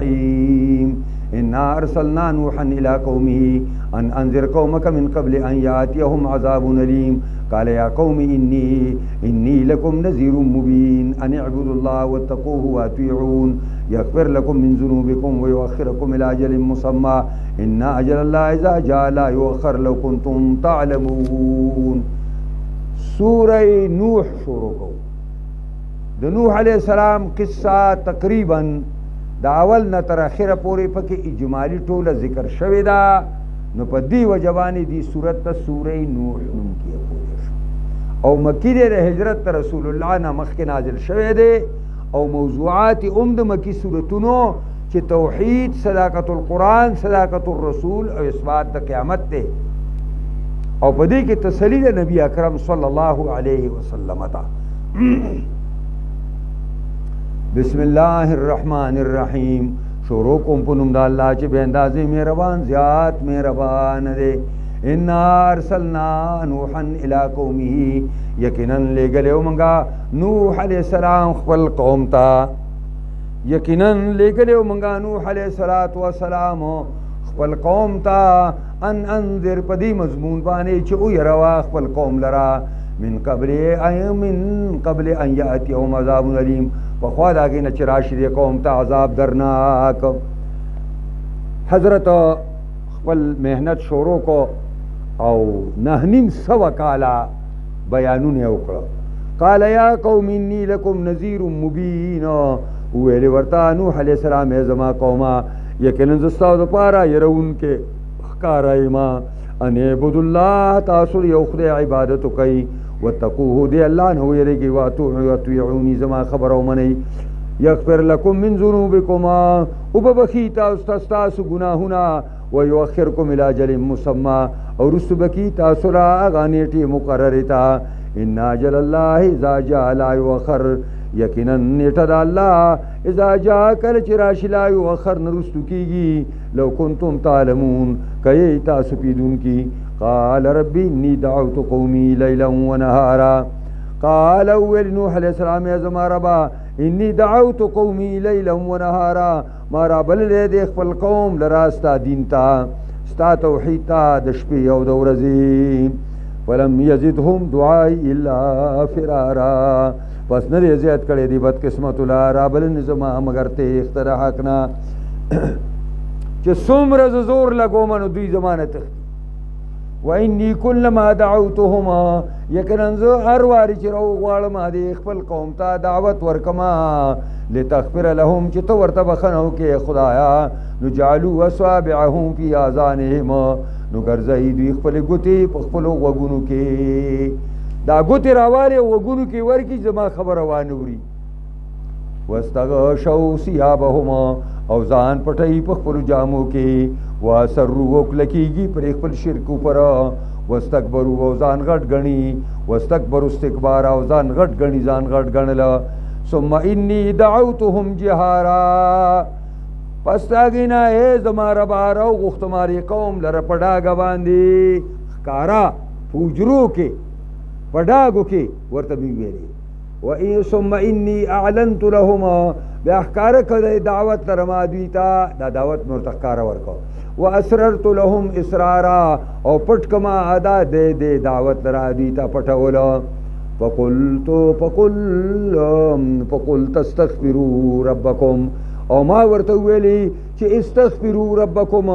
الرحيم إنا أرسلنا نوحا إلى قومه أن أنذر قومك من قبل أن يأتيهم عذاب أليم قال يا قوم إني لكم نذير مبين أن اعبدوا الله واتقوه وأطيعون يغفر لكم من ذنوبكم ويؤخركم إلى أجل مسمى إن أجل الله إذا جاء لا يؤخر لو كنتم تعلمون. سورة نوح شروع کو د نوح علیہ السلام قصه تقریبا د اول نه تر اخره پورې پکې اجمالی ټوله ذکر شوی دا، نو په دې وجبانی دی سورت ته سوره نوح نوم کېږي او مکی د هجرت رسول الله نه مخکې نازل شوی دی او موضوعات د مکی سورتونو چې توحید، صداقت القرآن، صداقت الرسول او اثبات د قیامت دی او په دې کې تسلی د نبی اکرم صلی الله علیه وسلم تا. بسم الله الرحمن الرحیم. شروع کوم په نوم د الله چې بے اندازې مهربان زیات مهربان دی. انا ارسلنا نوحا الى قومه، یقینا لېږلی موږ نوح علیہ السلام خپل قوم ته. یقینا لېږلی موږ نوح علیہ السلام خپل قوم ته ان انذر په دې مضمون باندې چې ویروا خپل قوم لرا من قبل ان یأتیهم عذاب علیم، پخوا د هغې نه چې راشي دې قوم ته عذاب درناک. حضرت خپل محنت شروع کو او 9.5 کاله بیانونه وکړه. قال یا قوم انی لکم نذیر مبین، ویلې ورته نوح علیہ السلام ای زما قومه یقینا زه ستاسو دپاره یرونکی ښکاره یمه. ان اعبدوا الله، تاسو یو خدای عبادت وکئ، واتقوه دی الله نه ویریږئ، واطیعوني زما خبره ومنئ. یغفر لکم من ذنوبکم، وببخي تاسو ته ستاسو ګناهونه، ویؤخرکم الی اجل مسمى، او رسو بکی تاسو را هغه نیټې مقررې ته. ان اجل الله اذا جاء لا یؤخر، یقینا نیټه د الله اذا جاء کله چې راشي لا یؤخر نه رستو کېږي. لو کنتم تعلمون، که تاسو پیدونکي. قال ربي إني دعوت قومي ليلا ونهارا. قال اول نوح علیہ السلام یا زما ربا إني دعوت قومي ليلا ونهارا، ما را بللی دی خپل قوم لرا ستا دین تا، ستا توحید تا د شپې او د ورځې. ولم يزدهم دعائي الا فرارا، پس نه دی زیات کړی دی بدقسمت لرا بلنې زما مگر تیښته د حق نه. چې څومره زه زور لګوم نو دوی زما نه تښتي. وإني كلما دعوتهما، یقینا زه هر وارې چې راوغواړم د خپل قوم ته دعوت ورکما، لتغفر لهم چې ته ورته بخښنه وکړې خدایا. نو جعلوا اصابعهم في آذانهم، نو ګرځوي دوی خپلې ګوتې په خپلو غوږونو کې. دا ګوتې راوالې غوږونو کې ورکړي زما خبره وانه وري. واستغشوا ثيابهم، او ځان پټوي په خپلو جامو کې. واسروا، وکلکېږي پر خپل شرک پر. واستکبروا، او ځان غټ ګڼي. واستکبروا استکبارا، او ځان غټ ګڼي، ځان غټ ګڼله. ثم انی دعوتهم جهارا، پس هغې نه ای زما ربا راوغوښتم هرې قوم لره په ډاګه باندې ښکاره، په حجرو کې په ډاګو کې ورته مې ویلې. ثم انی اعلنت لهما، بیا ښکاره کړی دعوت لرما دوی ته، دا دعوت مې ورته ښکاره ورکړه. واسررت لهم اسرارا، او پټ کما ادا دې دعوت لرا دوی ته پټوله. فقلت استغفروا ربکم، او ما ورته ویلي چې استغفروا ربکم،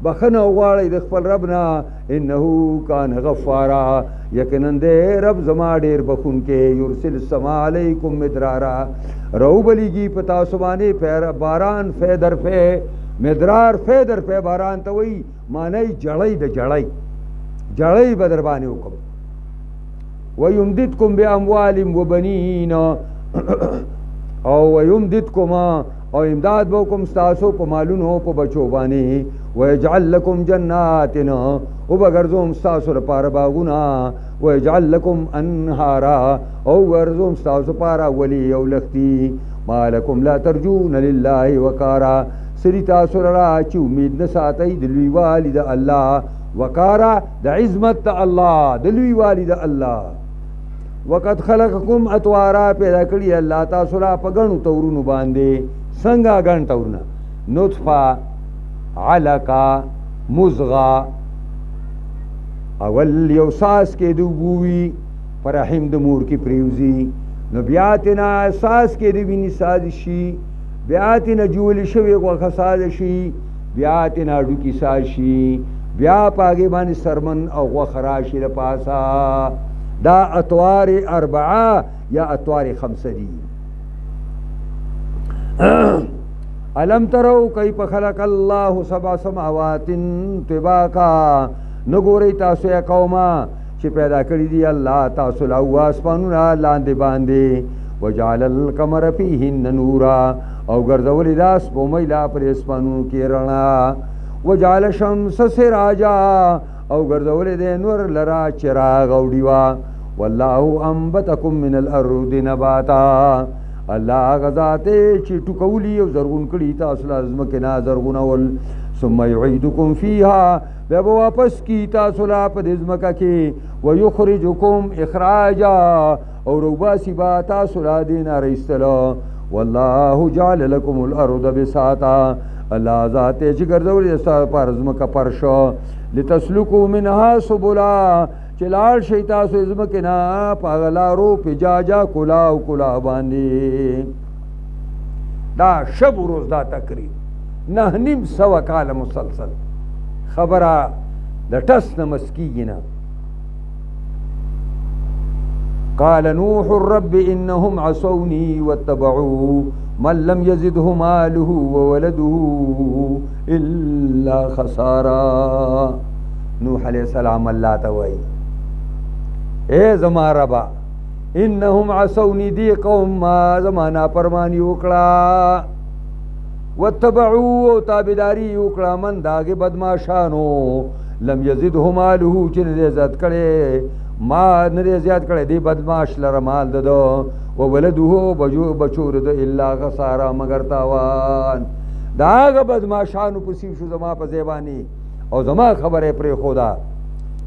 بخښنه وغواړئ د خپل رب نه. انه کان غفارا، یقینا دی رب زما ډېر بخښونکی. یرسل السماء علیکم مدرارا، راوبلیږي په تاسو باندې باران فی در فی. مدرار فی در فی باران ته وایي، معنی جړی د جړی، جړی به در باندې وکړم. ویمددکم باموال وبنین، او ویمددکم، او امداد به وکړم ستاسو په مالونو په بچو باندې. ویجعل لکم جناتنا، وبګرځوم ستاسو لپاره باغونه. ویجعل لکم انهارا، او ګرځوم ستاسو لپاره ولي او لښتي. ما لکم لا ترجون لله وقارا، سری تاسو لرا چې امید نه ساتئ د لوی والي د الله. وقارا د عظمت د الله، د لوی والي د الله. وقد خلقکم اطوارا، پیدا کړي الله تاسو را په ګڼو تورونو باندې. څنګه ګڼ تورونه؟ نطفه علقه مزغه اول یو ساس کې دوبوي پر رحم د مور کې پریوزي نو بیا تینا ساس کې د ویني ساز شي بیا تینا جوړ شوی غوښه ساز شي بیا تینا ډوکی ساز شي بیا پاګې باندې سرمن او غوښه راشي له پاسه دا اطوار اربعه یا اطوار خمسه دي الم ترو کیف خلق الله سبع سماوات طباقا نګورئ تاسو یا قومه چې پیدا کړی دی الله تاسو له اسمانونه لاندې باندې وجعل القمر فيهن نورا او ګرځولې دا سپوږمۍ لا پر اسمانونو کې رڼا وجعل الشمس سراجا او ګرځولې د نور لرا چراغ او ډیوا والله انبتکم من الارض نباتا الله غذاته چې ټکولی او زرغون کړي تاسو لازم کې نا زرغونول ثم يعيدكم فيها بیا واپس کی تاسو لا په دې ځمکه کې ويخرجكم اخراجا او روباسي با تاسو لا دین رئیستلو والله جعل لكم الارض بساطا الله ذات چې ګرځولې تاسو پر ځمکه پرشو لتسلكوا منها سبلا چلال شي تاسو ځمکه نه پاغلارو پجاجا کلا او کلا باندې دا شب روز دا تقریب 9.5 کال مسلسل خبره د ټس نه مسکیږي نه قال نوح الرب انهم عصوني واتبعوا من لم يزده ماله وولده الا خسارا نوح علیہ السلام الله ته وایي اے زما ربا انهم عصوني دی قوم ما زمانہ فرمانی وکړه واتبعوا تابداری وکړه من داغه بدمعشانو لم يزده ماله چې نه زیات کړي ما نه زیات کړي دی بدمعش لره مال ددو او ولده بچو د الا خسارا مگر تاوان داغه بدمعشانو پسیب شو زما په زیبانی او زما خبره پر خدا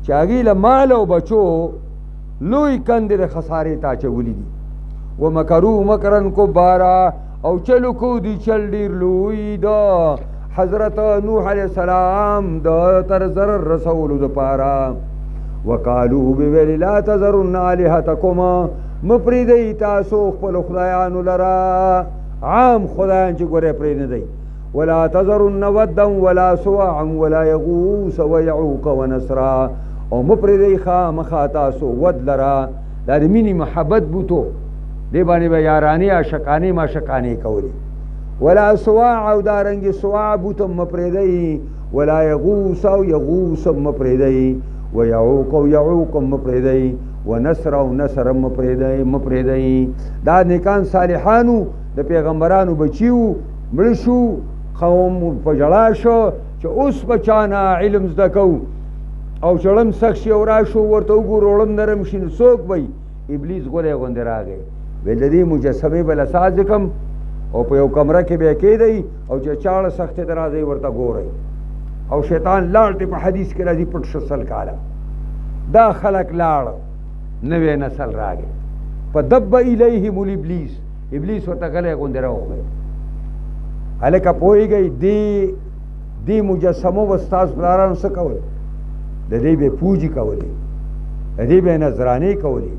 چاغي له مال او بچو لوی کندې د خسارې تا چولی دي ومکروا مکرن کبارا او چلو کو دی چل ډیر لوی دا حضرت نوح علیہ السلام دا تر ضرر رسول د پارا وقالو بویل لا تذرن الهتکم مپریدی تاسو خپل خدایانو لرا عام خدایان چې ګوره پرې نه دی ولا تذرن ودا ولا سواعا ولا يغوث ويعوق ونسرا او مپریدی خامخا تاسو ود لرا دا مینی محبت بوتو دی باندې به یارانی عاشقانی معشقانی کولی ولا سواع او دارنګ سواع بوتم مپریدی ولا یغوس او یغوس مپریدی ويعوق او یعوق مپریدی ونصر او نصر مپریدی دا نیکان صالحانو د پیغمبرانو بچیو مړ شو قوم په جړا شو چې اوس بچانا علم زده کو او چړم سخت او را شو ورته وګورولم نرم شین څوک وای ابلیس غوړې غوندې راغی ویل دې مجسمه بل اساس کم او په یو کمره کې به کېدی او چې چاړه سخت درازي ورته ګوري او شیطان لاړ ته په حدیث کې راځي پټ شسل کاله دا خلق لاړ نوې نسل راغی په دب الیهم الابلیس ابلیس ورته غلې غوندې راوغی الکه پوهیږي دی مجسمه واستاز بلارانو څه کول د دې به پوجي کولې د دې به نظرانه کولې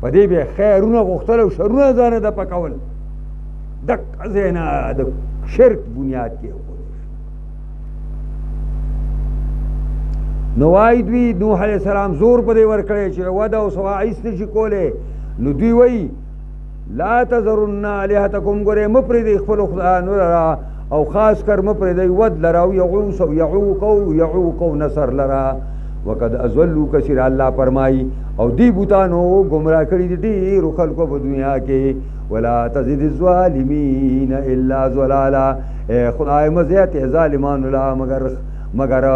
په دې به خیرونه غوښتل او شرونه ځانه د پکول د ځینا د شرک بنیاد کې نو وای دوی نوح علیہ السلام زور په دې ورکړی چې ودا او سوا ایست نشي کوله نو دوی وای لا تذرن الهتکم ګره مپرې خپل خدایانو لرا او خاص کر مپرې دی ود لرا او یغوس او یعوق او نصر لرا وقد ازلوا کثیر الله فرمای او دی بوتانو گمراه کړي دي خلکو په دنیا کې ولا تزد الظالمین الا ضلالا خدای مزیت ظالمان لا مگر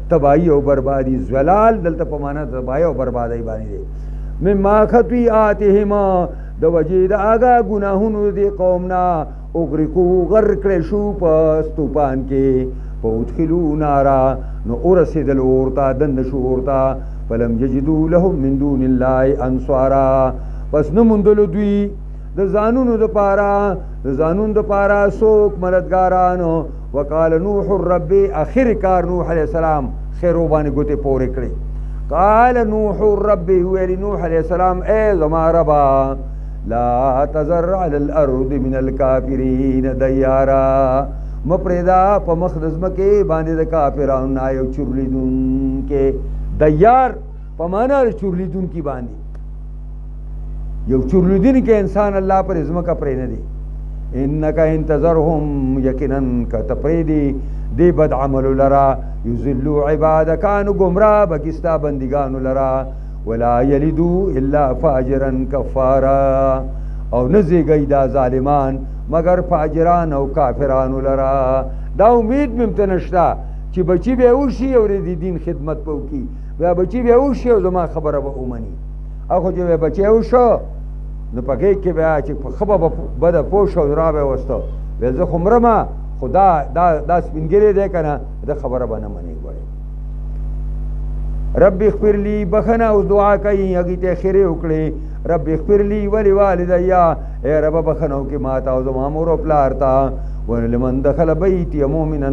تباہی او بربادی زلال دلته په معنا تباہی او بربادی باندې مما خطیئاتهما د وجید آغا گناهونو دی قومنا اغرقو غرق شو پس طوفان کې فادخلوا نارا نو ورسېدل اورتا دن شو اورتا فلم یجدوا لهم من دون الله انصارا پس نه موندلو دوی د ځانونو د پاره څوک مددګارانو. وقال نوح رب، اخر کار نوح علیہ السلام خیرو باندې ګوتې پورې کړې. قال نوح رب، ویلی نوح علیہ السلام اے زما ربا، لا تذر علی الارض من الکافرین دیارا، مپریدا په مخ د ځمکې باندې د کافرانو نه یو چورلیدونکی. دیار په معنا د چورلیدونکي باندې، یو چورلیدونکی انسان الله پر ځمکه پرې نه دی. انک انتظرهم، یقینا کته پریدي دی بد عمل لرا، یذلوا عبادک، انو گمراه بکستا بندگانو لرا، ولا یلدو الا فاجرا کفارا، او نزیگی دا ظالمان مگر فاجران او کافرانو لرا. دا امید ممتنشتا چې بچی به اوشي او د دین خدمت پوکي، بیا بچی به اوشي او زما خبره به اومني. اخو چې بچی اوشو نو پکې کې بیا چې خبره بده پوښ او را به وستو، ول زه خمرما خدا دا سپینګری دی کنه، دا خبره به نه مني. ګورې رب اغفر لی، بخنه او دعا کوي، هغې ته خیرې وکړې. رب اغفر لی ولوالدیا، ای رب بخنه وکړې ما ته او زما مور او پلار ته. ولمن دخل بیتی مؤمنا،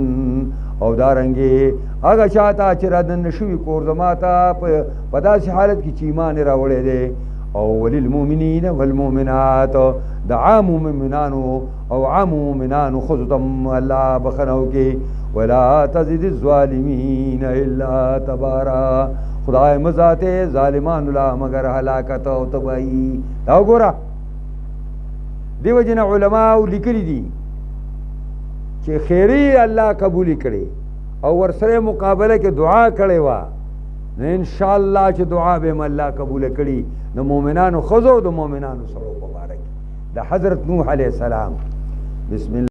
او دارنګې هغه چا ته چې رادننه شوي کور زما ته په داسې حالت کې چې ایمان یې راوړی دی. او وللمؤمنین والمؤمنات، د عامو مؤمنانو او عامو مؤمنانو ښځو ته الله بخنه وکړي. ولا تزد الظالمین الا تبارا، خدای مزاته ظالمانو لا مگر هلاکت او تباہی. دا وګوره دیو جن علماء لیکلي دي چې خیری الله قبول کړي او ورسره مقابله کې دعا کړي وا، نو ان شاء الله چې دعا به الله قبول کړي. د مؤمنانو خزو د مؤمنانو سره مبارک د حضرت نوح علیہ السلام. بسم الله.